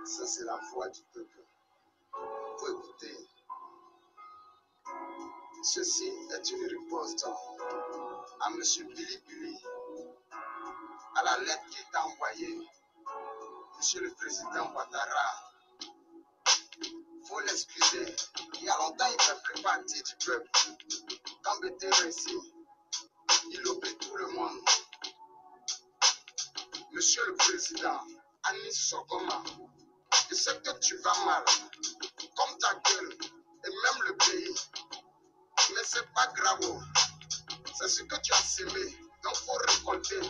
Ça, c'est la voix du peuple. Il faut écouter. Ceci est une riposte à M. Billy Billy, à la lettre qu'il t'a envoyée, M. le Président Ouattara. Il faut l'excuser. Il y a longtemps, il ne fait plus partie du peuple. Quand Bété ici, il oublie tout le monde. Monsieur le Président, Anis Sokoma, je sais que tu vas mal, comme ta gueule, et même le pays. Mais c'est pas grave. C'est ce que tu as semé, donc il faut récolter.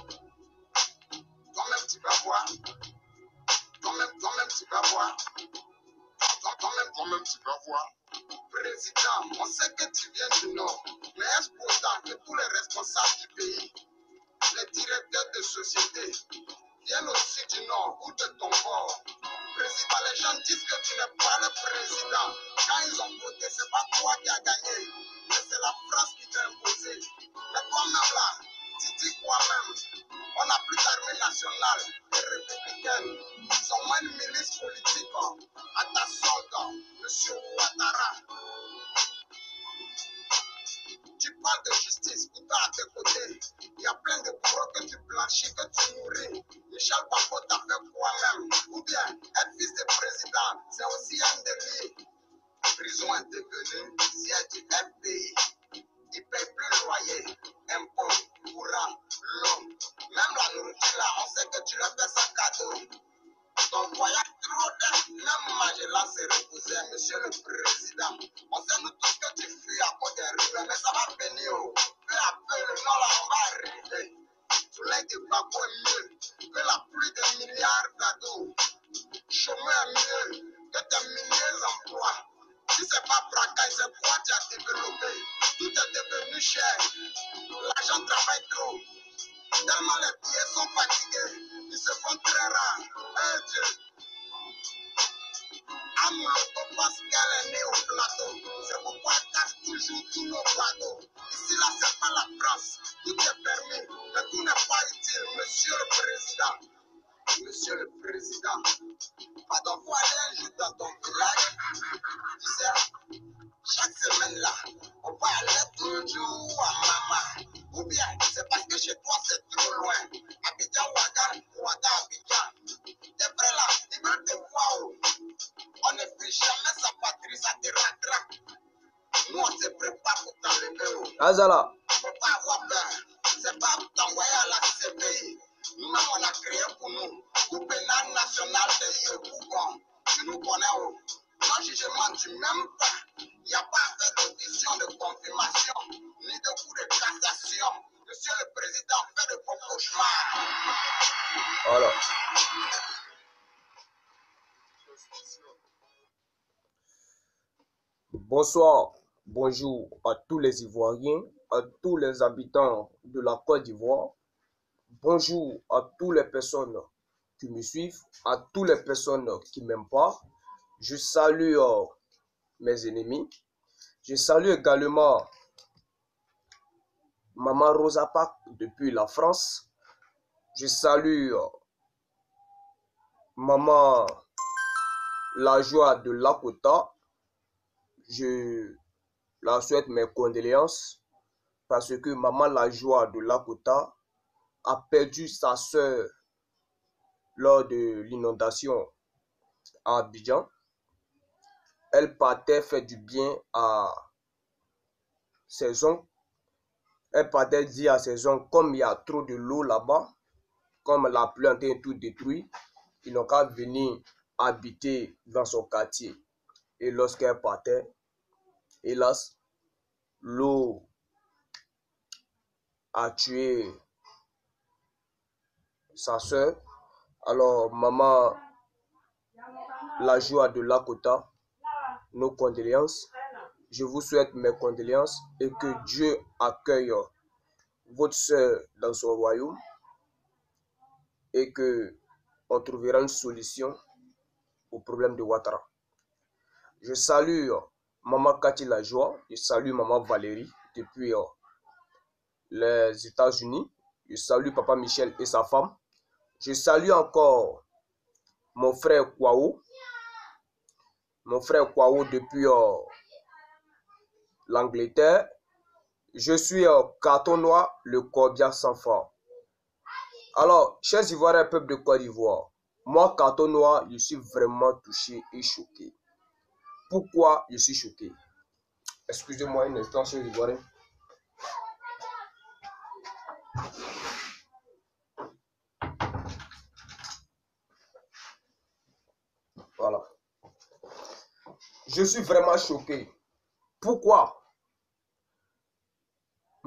Toi-même, tu vas voir. Toi-même, tu vas voir. Toi-même, tu vas voir. Président, on sait que tu viens du Nord, mais est-ce pourtant que tous les responsables du pays, les directeurs de société, viennent aussi du Nord ou de ton bord? Président, les gens disent que tu n'es pas le président. Quand ils ont voté, c'est pas toi qui as gagné, mais c'est la France qui t'a imposé. Mais toi-même là, tu dis quoi même? On n'a plus d'armée nationale et républicaine. Ils ont moins de milices politiques à ta solde, monsieur Ouattara. Tu parles de justice, pourtant à tes côtés, il y a plein de bourreaux que tu blanchis, que tu nourris. Michel Bambo t'a fait quoi même? Ou bien, être fils de président, c'est aussi un délit. Prison est devenue siège du FPI. Ils ne payent plus le loyer, impôts, courant, l'eau. Même la nourriture là, on sait que tu leur fais ça cadeau. Ton voyage trop d'aide, même Magellan s'est reposé, monsieur le président. On sait nous tous que tu fuis à cause des rues, mais ça va venir. Peu à peu, le nord là, on va arriver. Soleil de Bako est mieux que la pluie de milliards d'ados. Chômeur est mieux que tes milliers d'emplois. Si c'est pas braquage, c'est quoi tu as développé? Tout est devenu cher. L'argent travaille trop. Tellement les billets sont fatigués, ils se font très rares. Eh Dieu, Amouloko pense qu'elle est née au plateau. C'est pourquoi elle casse toujours tous nos bateaux. Ici là, c'est pas la France. Tout est permis, mais tout n'est pas utile, monsieur le président. Monsieur le président, pardon, faut aller un jour dans ton village. Tu sais, chaque semaine là, on va aller toujours à Mama. Ou bien, c'est parce que chez toi c'est trop loin. Abidjan, Ouaga, Abidjan. Tes frères là, ils veulent te voir. On ne fuit jamais sa patrie, ça te rattrape. Nous, on se prépare pour t'enlever. Azala. Faut pas avoir peur. C'est pas pour t'envoyer à la CPI. Nous-mêmes, on a créé pour nous. Coupe pénale nationale de Yopougon. Tu nous connais. Non jugement du même pas. Il n'y a pas à faire d'audition de confirmation, ni de coup de cassation. Monsieur le Président, fait de beaux cauchemars. Voilà. Bonsoir, bonjour à tous les Ivoiriens, à tous les habitants de la Côte d'Ivoire. Bonjour à toutes les personnes qui me suivent, à toutes les personnes qui ne m'aiment pas. Je salue mes ennemis. Je salue également Maman Rosa Parks depuis la France. Je salue Maman La Joie de Lakota. Je la souhaite mes condoléances parce que Maman La Joie de Lakota a perdu sa soeur lors de l'inondation à Abidjan. Elle partait faire du bien à ses oncles. Elle partait dire à ses oncles, comme il y a trop de l'eau là-bas, comme la pluie a tout détruit, ils n'ont qu'à venir habiter dans son quartier. Et lorsqu'elle partait, hélas, l'eau a tué sa soeur. Alors, Maman La Joie de Lakota, nos condoléances. Je vous souhaite mes condoléances et que Dieu accueille votre soeur dans son royaume et que on trouvera une solution au problème de Ouattara. Je salue Maman Cathy La Joie, je salue Maman Valérie depuis les États-Unis. Je salue Papa Michel et sa femme. Je salue encore mon frère Kwao. Mon frère Kwao depuis l'Angleterre. Je suis Carton-Noir, le Corbia sans fond. Alors, chers Ivoiriens, peuple de Côte d'Ivoire, moi, Carton-Noir, je suis vraiment touché et choqué. Pourquoi je suis choqué? Excusez-moi un instant, chers Ivoiriens. Voilà. Je suis vraiment choqué. Pourquoi?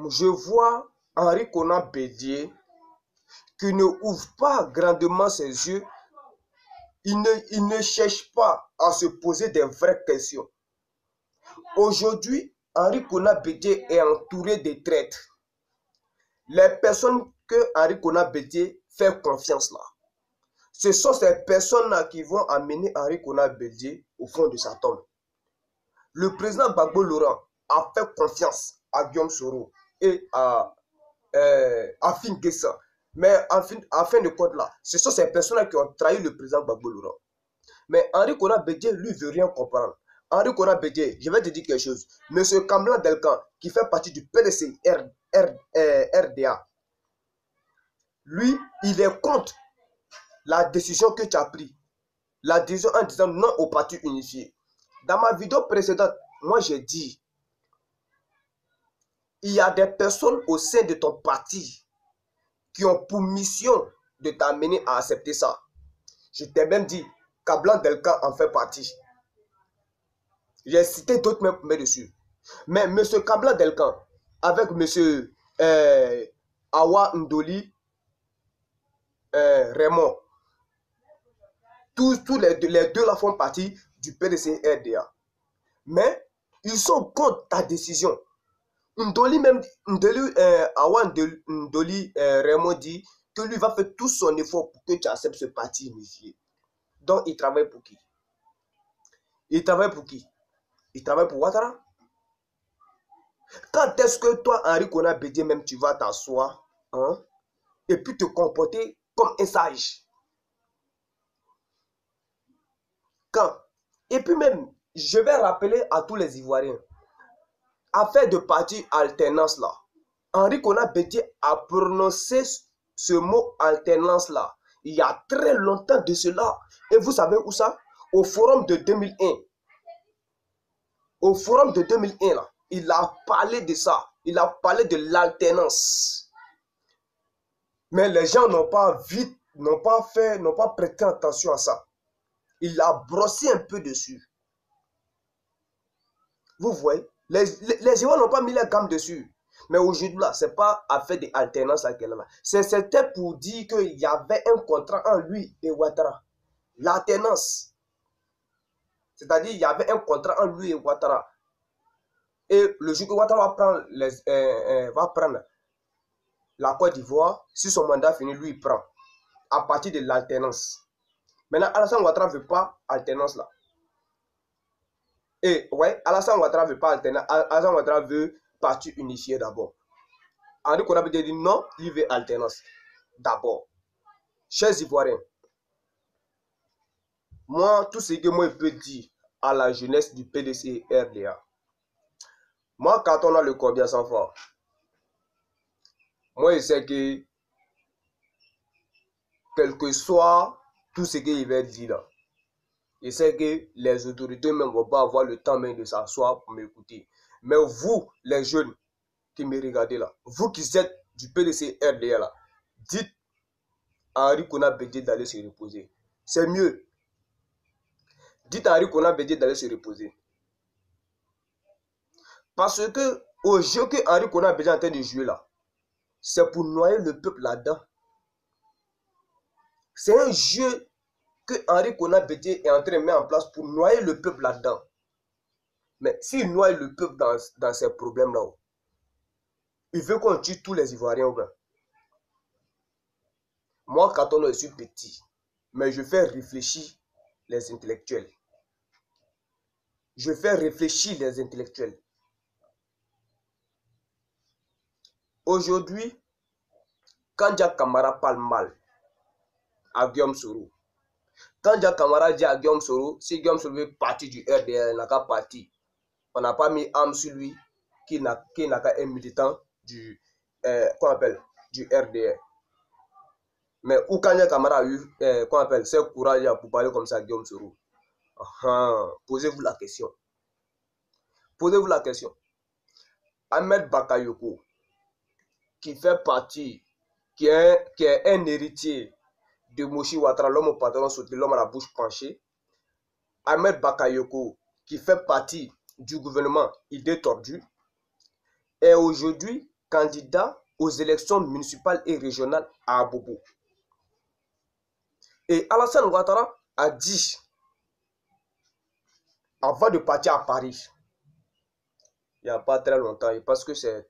Je vois Henri Konan Bédié qui ne ouvre pas grandement ses yeux. Il ne cherche pas à se poser des vraies questions. Aujourd'hui, Henri Konan Bédié est entouré de traîtres. Les personnes que Henri Konan Bédié fait confiance là, ce sont ces personnes-là qui vont amener Henri Konan Bédié au fond de sa tombe. Le président Gbagbo Laurent a fait confiance à Guillaume Soro et à Fingessa. Mais en fin de compte là, ce sont ces personnes-là qui ont trahi le président Gbagbo Laurent. Mais Henri Konan Bédié, lui, ne veut rien comprendre. Henri Konan Bédié, je vais te dire quelque chose. Monsieur Kamlan Delcan, qui fait partie du PDC RDA, lui, il est contre la décision que tu as prise. La décision en disant non au parti unifié. Dans ma vidéo précédente, moi j'ai dit, il y a des personnes au sein de ton parti qui ont pour mission de t'amener à accepter ça. Je t'ai même dit, Kablan Delcan en fait partie. J'ai cité d'autres même dessus. Mais M. Kablan Delcan, avec M. Awa Ndoli Raymond, tous les deux là font partie du PDC RDA. Mais ils sont contre ta décision. Ndoli même, Awa Ndoli Raymond dit que lui va faire tout son effort pour que tu acceptes ce parti unifié. Donc il travaille pour qui? Il travaille pour qui? Il travaille pour Ouattara. Quand est-ce que toi, Henri Konan Bédié, même tu vas t'asseoir et puis te comporter comme un sage? Quand? Et puis même, je vais rappeler à tous les Ivoiriens, affaire de parti alternance là, Henri Konan Bédié a prononcé ce mot alternance là il y a très longtemps de cela. Et vous savez où ça? Au forum de 2001. Au forum de 2001 là, il a parlé de ça. Il a parlé de l'alternance. Mais les gens n'ont pas vite, n'ont pas prêté attention à ça. Il a brossé un peu dessus. Vous voyez, les Ivoiriens n'ont pas mis la gamme dessus. Mais aujourd'hui, là, ce n'est pas affaire d'alternance. C'était pour dire qu'il y avait un contrat entre lui et Ouattara. L'alternance. C'est-à-dire qu'il y avait un contrat entre lui et Ouattara. Et le jour que Ouattara va prendre la Côte d'Ivoire, si son mandat finit, lui, il prend. À partir de l'alternance. Maintenant, Alassane Ouattara ne veut pas alternance là. Et ouais, Alassane Ouattara ne veut pas alternance. Alassane Ouattara veut parti unifié d'abord. Henri Konan Bédié dit non, il veut alternance d'abord. Chers Ivoiriens, moi, tout ce que moi je peux dire à la jeunesse du PDC RDA, moi, quand on a le Corbia sans fort, moi, je sais que quel que soit tout ce qu'il va dire là, je sais que les autorités même ne vont pas avoir le temps même de s'asseoir pour m'écouter. Mais vous, les jeunes qui me regardez là, vous qui êtes du PDC RDA là, dites à Henri Konan Bédié d'aller se reposer. C'est mieux. Dites à Henri Konan Bédié d'aller se reposer. Parce que au jeu que Henri Konan Bédié est en train de jouer là, c'est pour noyer le peuple là-dedans. C'est un jeu que Henri Konan Bédié est en train de mettre en place pour noyer le peuple là-dedans. Mais s'il noie le peuple dans ces problèmes-là, il veut qu'on tue tous les Ivoiriens. Moi, quand je suis petit, mais je fais réfléchir les intellectuels. Je fais réfléchir les intellectuels. Aujourd'hui, quand Jack Kamara parle mal à Guillaume Soro, Quand Dia Camara dit à Guillaume Soro, si Guillaume Soro est parti du RDR, il n'a qu'à partir. On n'a pas mis âme sur lui, qui n'a qu'à un militant du, qu'on appelle, du RDR. Mais où quand Dia Camara a eu, qu'on appelle, ce courage pour parler comme ça à Guillaume Soro? Posez-vous la question. Posez-vous la question. Ahmed Bakayoko, qui fait partie, qui est un héritier de Moshi Ouattara, l'homme au pantalon sauté, l'homme à la bouche penchée. Ahmed Bakayoko, qui fait partie du gouvernement Idée Tordue, est aujourd'hui candidat aux élections municipales et régionales à Abobo. Et Alassane Ouattara a dit, avant de partir à Paris, il n'y a pas très longtemps, parce que c'est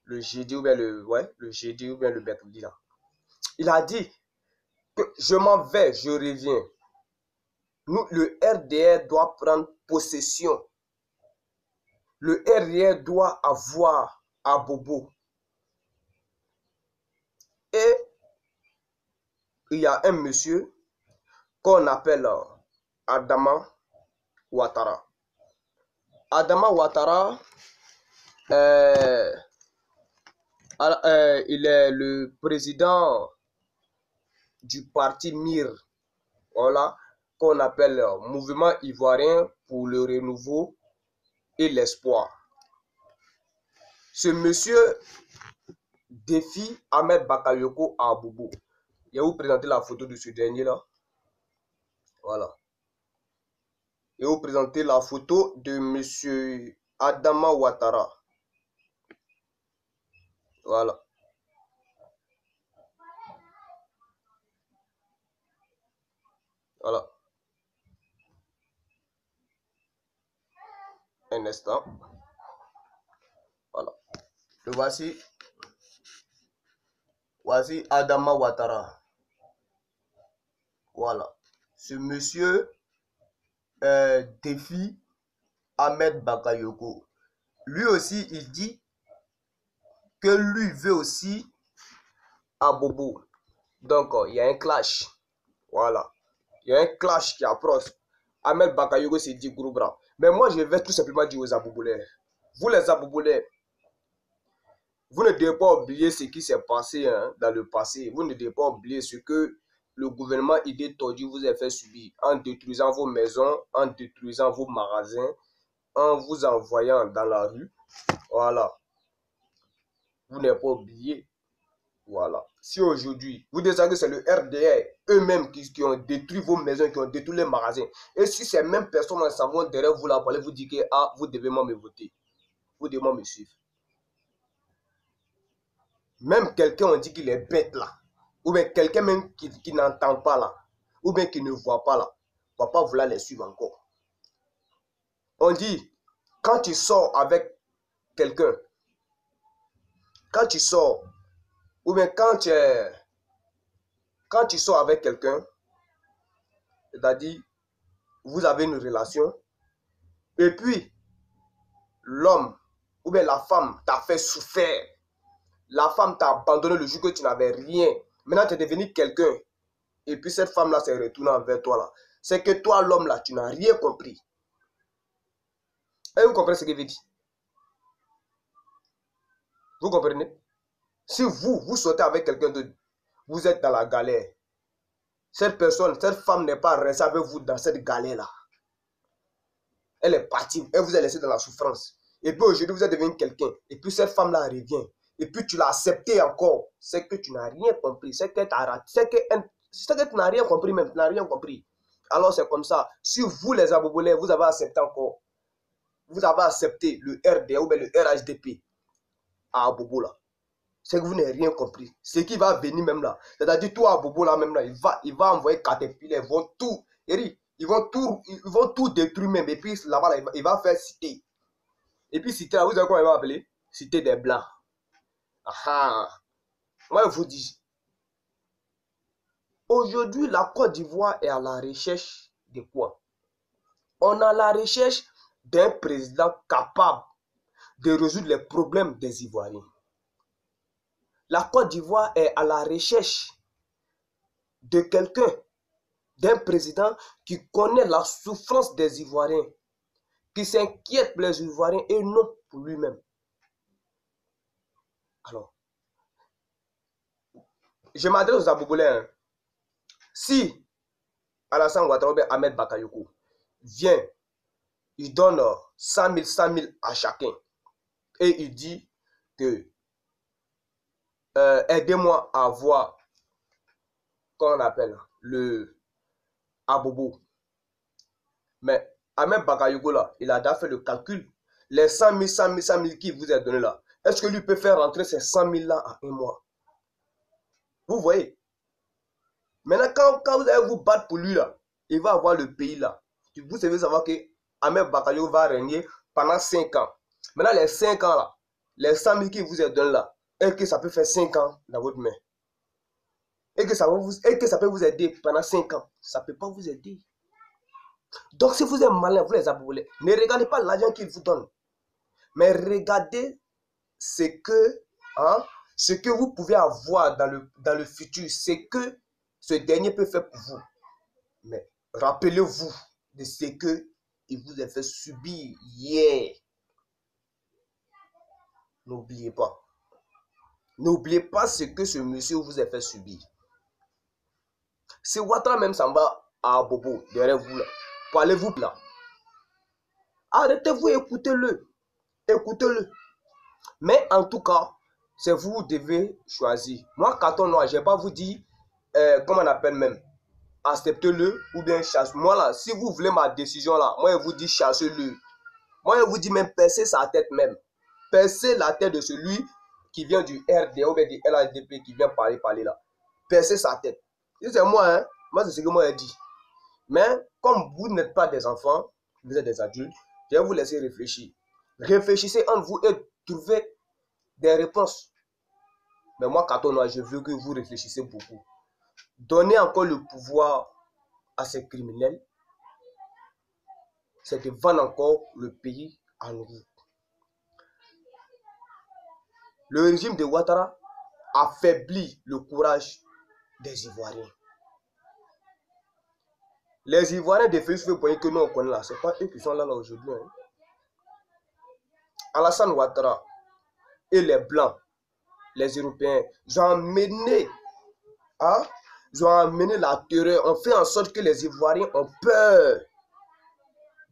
le jeudi ou bien le jeudi ou bien le mercredi là. Il a dit que je m'en vais, je reviens. Nous, le RDR doit prendre possession. Le RDR doit avoir Abobo. Et il y a un monsieur qu'on appelle Adama Ouattara. Adama Ouattara, il est le président du parti MIR, voilà, qu'on appelle Mouvement Ivoirien pour le renouveau et l'espoir. Ce monsieur défie Ahmed Bakayoko à Abobo. Je vais vous présenter la photo de ce dernier là. Voilà. Je vais vous présenter la photo de monsieur Adama Ouattara. Voilà. Voilà. Un instant. Voilà. Le voici. Voici Adama Ouattara. Voilà. Ce monsieur défie Ahmed Bakayoko. Lui aussi, il dit que lui veut aussi Abobo. Donc, il y a un clash. Voilà. Il y a un clash qui approche. Ahmed Bakayoko s'est dit gros bras. Mais moi, je vais tout simplement dire aux Abobolais. Vous les Abobolais, vous ne devez pas oublier ce qui s'est passé dans le passé. Vous ne devez pas oublier ce que le gouvernement Idée Tordue vous a fait subir en détruisant vos maisons, en détruisant vos magasins, en vous envoyant dans la rue. Voilà. Vous n'avez pas oublié. Voilà. Si aujourd'hui, vous dites que c'est le RDR eux-mêmes qui ont détruit vos maisons, qui ont détruit les magasins. Et si ces mêmes personnes en savant derrière vous la parler, vous dites que ah, vous devez me voter. Vous devez me suivre. Même quelqu'un, on dit qu'il est bête là. Ou bien quelqu'un même qui n'entend pas là. Ou bien qui ne voit pas là. On ne va pas vouloir les suivre encore. On dit, quand tu sors avec quelqu'un, quand tu sors, ou bien quand tu sors avec quelqu'un, c'est-à-dire, vous avez une relation, et puis, l'homme, ou bien la femme t'a fait souffrir. La femme t'a abandonné le jour que tu n'avais rien. Maintenant, tu es devenu quelqu'un. Et puis, cette femme-là s'est retournée envers toi là. C'est que toi, l'homme là, tu n'as rien compris. Et vous comprenez ce que je veux dire? Vous comprenez? Si vous sortez avec quelqu'un d'autre, vous êtes dans la galère. Cette personne, cette femme n'est pas restée avec vous dans cette galère-là. Elle est partie, elle vous a laissé dans la souffrance. Et puis aujourd'hui, vous êtes devenu quelqu'un. Et puis cette femme-là revient. Et puis tu l'as accepté encore. C'est que tu n'as rien compris. C'est que tu as raté. C'est que tu n'as rien compris même. Tu n'as rien compris. Alors c'est comme ça. Si vous les Abobolais, vous avez accepté encore. Vous avez accepté le RDA ou bien le RHDP à Abobo là. C'est que vous n'avez rien compris. Ce qui va venir même là. C'est-à-dire toi Abobo là même là. Il va envoyer Caterpillar. Ils vont tout. Ils vont tout détruire même. Et puis là-bas, il va faire cité. Et puis cité là, vous savez comment il va appeler? Cité des Blancs. Ah. Moi, je vous dis. Aujourd'hui, la Côte d'Ivoire est à la recherche de quoi? On est à la recherche d'un président capable de résoudre les problèmes des Ivoiriens. La Côte d'Ivoire est à la recherche de quelqu'un, d'un président qui connaît la souffrance des Ivoiriens, qui s'inquiète pour les Ivoiriens et non pour lui-même. Alors, je m'adresse aux Abobolais. Hein. Si Alassane Ouattara ou Ahmed Bakayoko vient, il donne 100 000 à chacun et il dit que aidez-moi à avoir, comment on appelle, le Abobo. Mais Ahmed Bakayoko là, il a déjà fait le calcul. Les 100 000 qui vous est donné là, est-ce que lui peut faire rentrer ces 100 000 là en un mois? Vous voyez? Maintenant, quand vous allez vous battre pour lui là, il va avoir le pays là. Vous savez savoir que Ahmed Bakayoko va régner pendant 5 ans. Maintenant, les 5 ans là, les 100 000 qui vous est donné là, est-ce que ça peut faire 5 ans dans votre main? Et que ça peut vous aider pendant 5 ans? Ça ne peut pas vous aider. Donc, si vous êtes malin, vous les aboulez. Ne regardez pas l'argent qu'ils vous donnent. Mais regardez ce que vous pouvez avoir dans le futur. Ce que ce dernier peut faire pour vous. Mais rappelez-vous de ce qu'il vous a fait subir hier. N'oubliez pas. N'oubliez pas ce que ce monsieur vous a fait subir. Si Ouattara même s'en va à Bobo, derrière vous là, pour aller vous là, arrêtez-vous, écoutez-le. Écoutez-le. Mais en tout cas, c'est vous qui devez choisir. Moi, carton noir, je ne vais pas vous dire, comment on appelle même, acceptez-le ou bien chasse. Moi là, si vous voulez ma décision là, moi je vous dis chassez-le. Moi je vous dis même percez sa tête même. Percez la tête de celui qui vient du RD ou bien du LADP qui vient parler là. Percez sa tête. C'est moi, hein. Moi c'est ce que moi j'ai dit. Mais comme vous n'êtes pas des enfants, vous êtes des adultes, je vais vous laisser réfléchir. Réfléchissez entre vous et trouvez des réponses. Mais moi, Kato, je veux que vous réfléchissez beaucoup. Donnez encore le pouvoir à ces criminels, c'est de vendre encore le pays à nous. Le régime de Ouattara affaiblit le courage des Ivoiriens. Les Ivoiriens de Félix Houphouët-Boigny que nous on connaît là, ce n'est pas eux qui sont là aujourd'hui. Hein. Alassane Ouattara et les Blancs, les Européens, ils ont amené la terreur. On fait en sorte que les Ivoiriens ont peur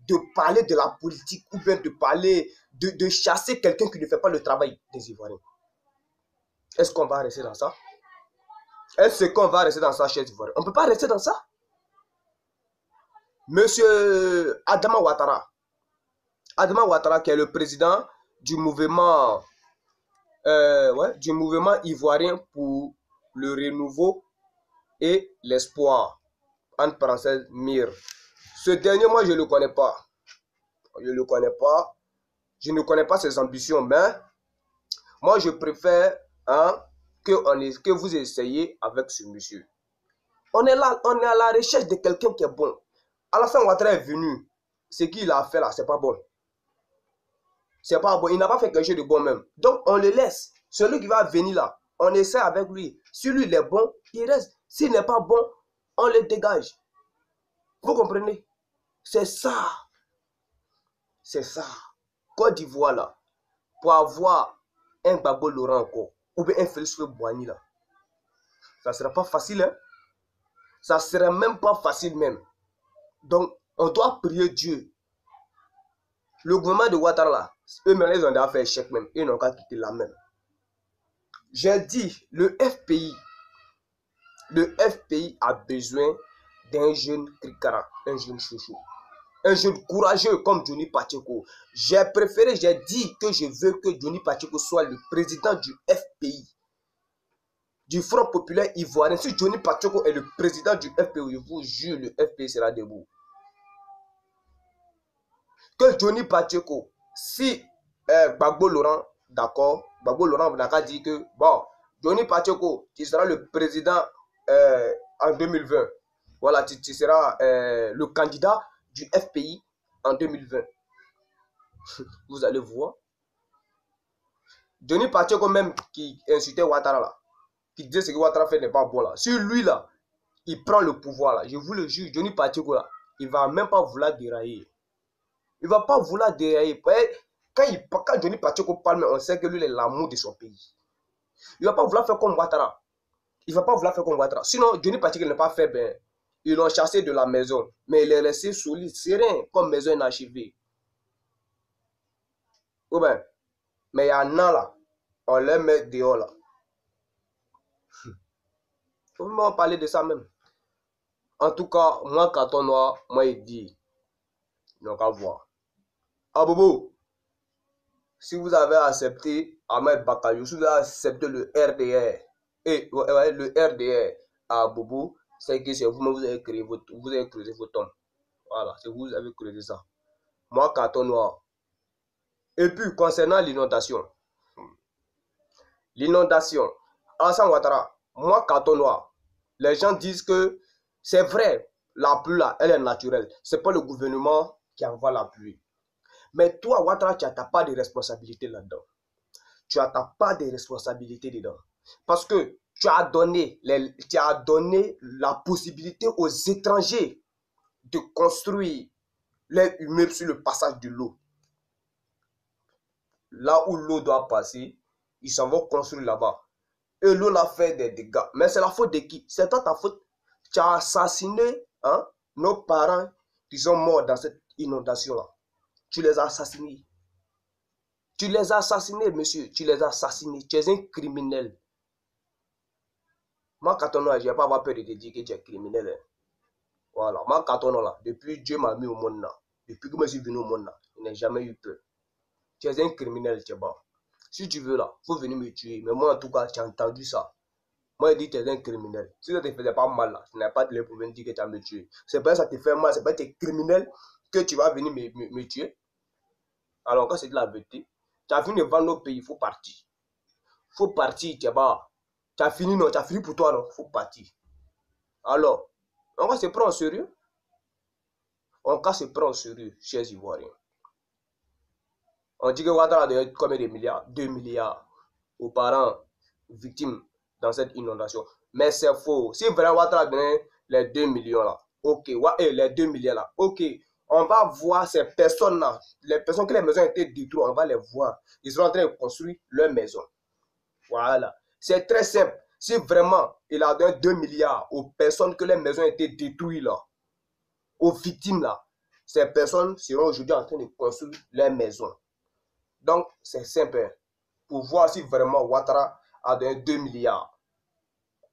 de parler de la politique ou bien de parler, de chasser quelqu'un qui ne fait pas le travail des Ivoiriens. Est-ce qu'on va rester dans ça? Est-ce qu'on va rester dans ça, chers Ivoiriens? On ne peut pas rester dans ça. Monsieur Adama Ouattara qui est le président du mouvement, ivoirien pour le renouveau et l'espoir, entre parenthèses, MIR. Ce dernier, moi, je ne le connais pas. Je ne connais pas ses ambitions, mais moi, je préfère que vous essayez avec ce monsieur. On est là, on est à la recherche de quelqu'un qui est bon. À la fin, Ouattara est venu. Ce qu'il a fait là, c'est pas bon. C'est pas bon. Il n'a pas fait quelque chose de bon même. Donc, on le laisse. Celui qui va venir là, on essaie avec lui. Si lui, il est bon, il reste. S'il n'est pas bon, on le dégage. Vous comprenez? C'est ça. C'est ça. Côte d'Ivoire là, pour avoir un Gbagbo Laurent encore, ou bien un Félix Houphouët-Boigny là, ça ne sera pas facile, hein? Ça ne serait même pas facile même. Donc, on doit prier Dieu. Le gouvernement de Ouattara là, eux-mêmes, ils ont déjà fait échec même. Ils n'ont qu'à quitter la même. J'ai dit, le FPI a besoin d'un jeune cricara, un jeune chouchou. Un jeune courageux comme Johnny Pacheco. J'ai dit que je veux que Johnny Pacheco soit le président du FPI. Du Front Populaire Ivoirien. Si Johnny Pacheco est le président du FPI, je vous jure, le FPI sera debout. Que Johnny Pacheco, si Gbagbo Laurent, d'accord, Gbagbo Laurent n'a dit que, bon, Johnny Pacheco, tu seras le président en 2020. Voilà, tu seras le candidat du FPI en 2020. Vous allez voir. Johnny Pacheco même qui insultait Ouattara là, qui disait ce que Ouattara fait n'est pas bon là. Sur lui là, il prend le pouvoir là, je vous le jure, Johnny Pacheco là, il ne va même pas vouloir dérailler. Il ne va pas vouloir dérailler. Quand Johnny Pacheco parle, on sait que lui, il est l'amour de son pays. Il ne va pas vouloir faire comme Ouattara. Il ne va pas vouloir faire comme Ouattara. Sinon, Johnny Pacheco n'est pas fait bien. Ils l'ont chassé de la maison. Mais il est resté solide, serein, comme maison inachevée. Ou bien, mais il y en a là, on les met dehors là. On va parler de ça même. En tout cas, moi, Carton Noir, moi, il dit, donc à voir. Ah, Bobo, si vous avez accepté Ahmed Bakayou, si vous avez accepté le RDR, et ouais, le RDR à Bobo, c'est que c'est vous-même, vous avez créé vous avez creusé vos tombes. Voilà, c'est vous avez creusé ça. Moi, Carton Noir. Et puis, concernant l'inondation, Alassane Ouattara, moi, Carton Noir, les gens disent que c'est vrai, la pluie là, elle est naturelle. C'est pas le gouvernement qui envoie la pluie. Mais toi, Ouattara, tu n'as pas de responsabilité là-dedans. Tu n'as pas de responsabilité dedans. Parce que tu as donné la possibilité aux étrangers de construire les immeubles sur le passage de l'eau. Là où l'eau doit passer, ils s'en vont construire là-bas. Et l'eau l'a fait des dégâts. Mais c'est la faute de qui? C'est toi ta faute. Tu as assassiné nos parents qui sont morts dans cette inondation-là. Tu les as assassinés. Tu les as assassinés, monsieur. Tu les as assassinés. Tu es un criminel. Moi, Katono, je ne vais pas avoir peur de te dire que tu es criminel. Hein. Voilà. Moi, Katono, là, depuis Dieu m'a mis au monde, là, depuis que je suis venu au monde, là, je n'ai jamais eu peur. Tu es un criminel, tu es bas. Si tu veux, là, il faut venir me tuer. Mais moi, en tout cas, tu as entendu ça. Moi, je dis que tu es un criminel. Si ça ne te faisait pas mal, là, tu n'as pas de l'air pour venir dire que tu as me tuer. C'est pas ça te fait mal, c'est pas que tu es criminel que tu vas venir me tuer. Alors, quand c'est de la vérité, tu as fini de vendre nos pays, il faut partir. Il faut partir, tu es bas. Tu as fini, non, tu as fini pour toi, non, il faut partir. Alors, on va se prendre au sérieux. On va se prendre au sérieux, chers Ivoiriens. On dit que Ouattara a donné combien de milliards? 2 milliards aux parents victimes dans cette inondation. Mais c'est faux. Si vraiment Ouattara a donné les 2 millions là, ok, les 2 milliards là, ok, on va voir ces personnes là, les personnes que les maisons ont été détruites, on va les voir. Ils sont en train de construire leur maison. Voilà. C'est très simple. Si vraiment il a donné 2 milliards aux personnes que les maisons ont été détruites là, aux victimes là, ces personnes seront aujourd'hui en train de construire leur maison. Donc, c'est simple. Pour voir si vraiment Ouattara a donné 2 milliards,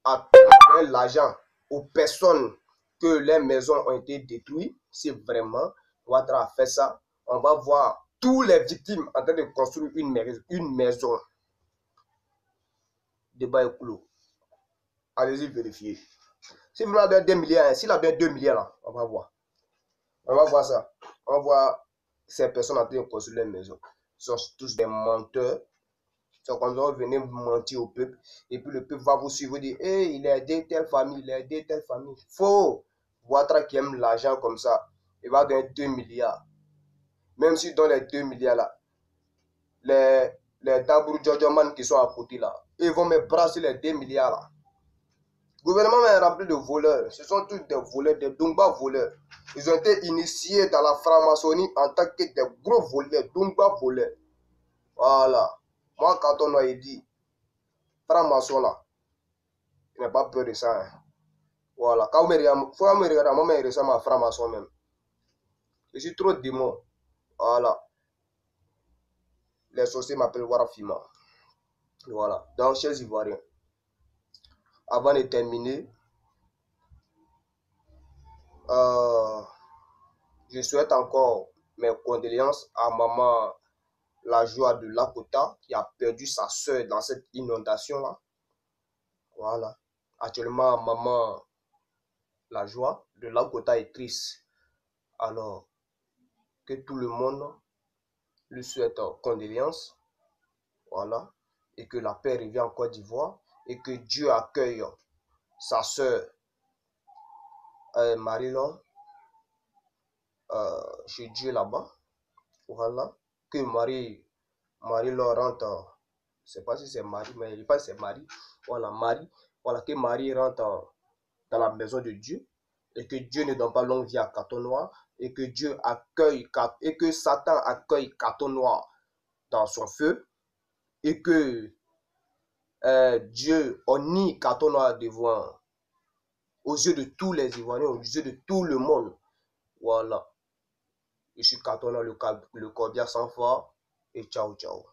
a donné l'argent aux personnes que les maisons ont été détruites, si vraiment Ouattara a fait ça, on va voir tous les victimes en train de construire une maison. Débat est clos. Allez-y vérifier. Si vous avez 2 milliards, s'il a donné 2 milliards, là, on va voir. On va voir ça. On va voir ces personnes en train de construire les maisons. Ils sont tous des menteurs. C'est comme ça, vous venez mentir au peuple. Et puis le peuple va vous suivre et dire, hey, il a aidé telle famille, il a aidé telle famille. Faux. Ouattara qui aime l'argent comme ça, il va donner 2 milliards. Même si dans les 2 milliards là, les Dabourou Djodjoman qui sont à côté là, ils vont me brasser les 2 milliards là. Le gouvernement est rempli de voleurs. Ce sont tous des voleurs, des Dumba voleurs. Ils ont été initiés dans la franc-maçonnie en tant que des gros voleurs, Dumba voleurs. Voilà. Moi, quand on a dit, franc-maçon là, il n'a pas peur de ça. Hein. Voilà. Quand vous me regardez, moi, je ressemble à franc-maçon même. Je suis trop démon. Voilà. Les sorciers m'appellent Warafima. Voilà. Donc, chers Ivoiriens, avant de terminer, je souhaite encore mes condoléances à maman La Joie de Lakota qui a perdu sa soeur dans cette inondation-là. Voilà. Actuellement, maman La Joie de Lakota est triste. Alors, que tout le monde lui souhaite condoléances. Voilà. Et que la paix revienne en Côte d'Ivoire. Et que Dieu accueille sa soeur Marie-Laure chez Dieu là-bas. Voilà. Que Marie-Laure rentre. Je ne sais pas si c'est Marie, mais je pense que c'est Marie. Voilà, Marie. Voilà, que Marie rentre dans la maison de Dieu, et que Dieu ne donne pas longue vie à Carton Noir, et que Dieu accueille, et que Satan accueille Carton Noir dans son feu, et que Dieu honnit Carton Noir devant, aux yeux de tous les Ivoiriens, aux yeux de tout le monde. Voilà. Je suis Carton Noir, le corbillard sans foi, et ciao, ciao.